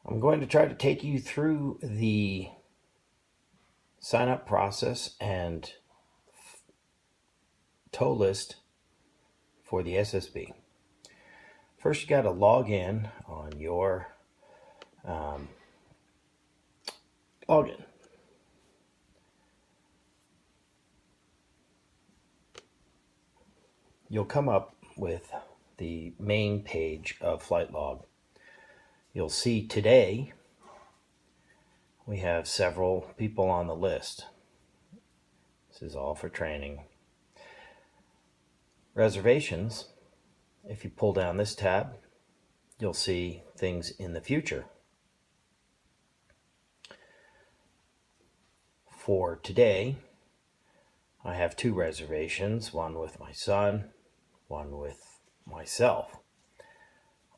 I'm going to try to take you through the sign-up process and tow list for the SSB. First, you got to log in on your login. You'll come up with the main page of Flight Log. You'll see today we have several people on the list. This is all for training. Reservations, if you pull down this tab, you'll see things in the future. For today, I have 2 reservations, one with my son, one with myself.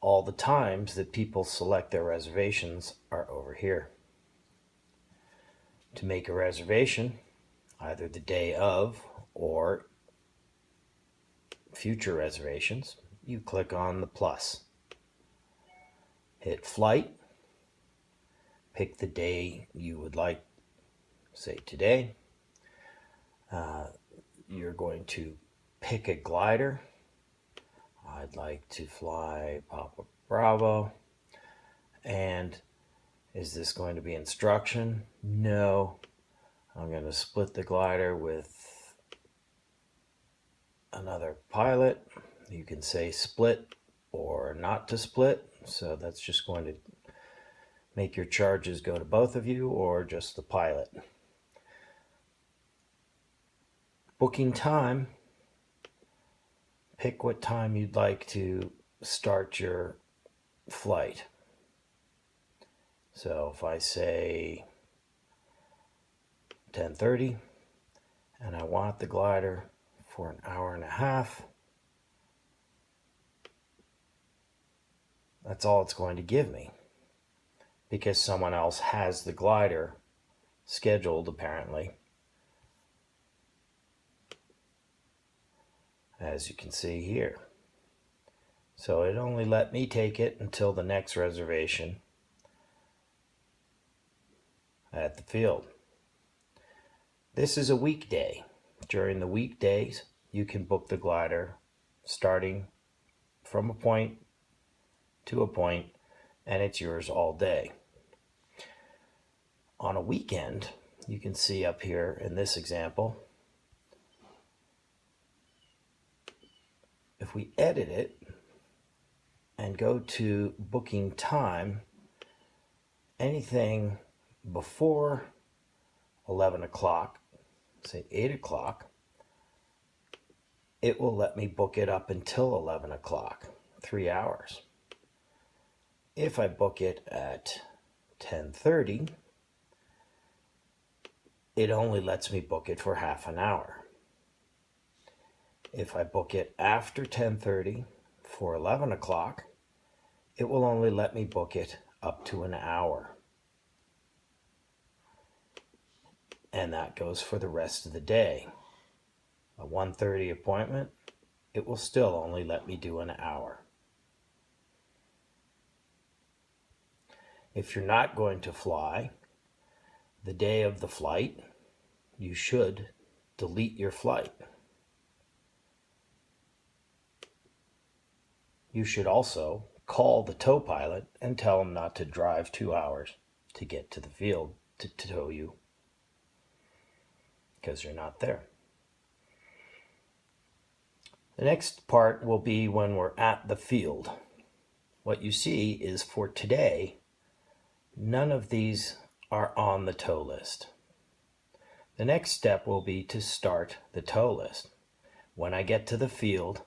All the times that people select their reservations are over here. To make a reservation, either the day of or future reservations, you click on the plus. Hit flight, pick the day you would like, say today. You're going to pick a glider. I'd like to fly Papa Bravo. And is this going to be instruction? No. I'm going to split the glider with another pilot. You can say split or not to split. So that's just going to make your charges go to both of you or just the pilot. Booking time. Pick what time you'd like to start your flight. So if I say 10:30 and I want the glider for an hour and a half, that's all it's going to give me because someone else has the glider scheduled apparently. As you can see here. So it only let me take it until the next reservation at the field. This is a weekday. During the weekdays, you can book the glider starting from a point to a point, and it's yours all day. On a weekend, you can see up here in this example, if we edit it and go to booking time, anything before 11 o'clock, say 8 o'clock, it will let me book it up until 11 o'clock, 3 hours. If I book it at 10:30, it only lets me book it for half an hour. If I book it after 10:30 for 11 o'clock, it will only let me book it up to an hour. And that goes for the rest of the day. A 1:30 appointment, it will still only let me do an hour. If you're not going to fly, the day of the flight, you should delete your flight. You should also call the tow pilot and tell him not to drive 2 hours to get to the field to tow you because you're not there. The next part will be when we're at the field. What you see is for today, none of these are on the tow list. The next step will be to start the tow list. When I get to the field,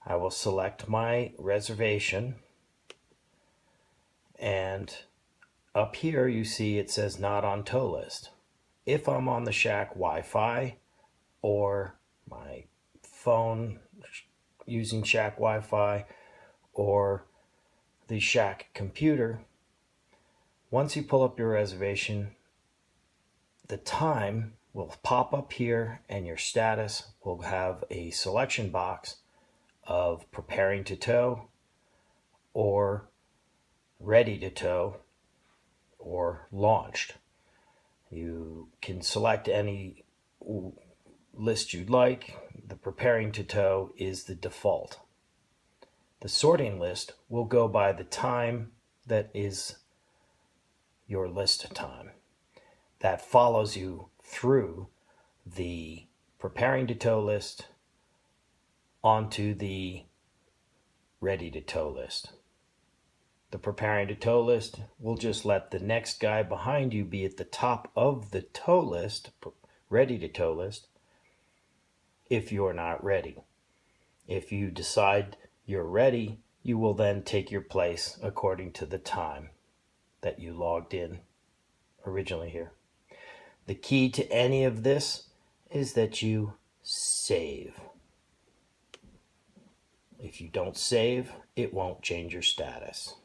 I will select my reservation, and up here you see it says not on tow list. If I'm on the shack Wi-Fi or my phone using shack Wi-Fi or the shack computer, once you pull up your reservation, the time will pop up here and your status will have a selection box of preparing to tow or ready to tow or launched. You can select any list you'd like. The preparing to tow is the default. The sorting list will go by the time that is your list time. That follows you through the preparing to tow list onto the ready to tow list. The preparing to tow list will just let the next guy behind you be at the top of the tow list, ready to tow list, if you're not ready. If you decide you're ready, you will then take your place according to the time that you logged in originally here. The key to any of this is that you save. If you don't save, it won't change your status.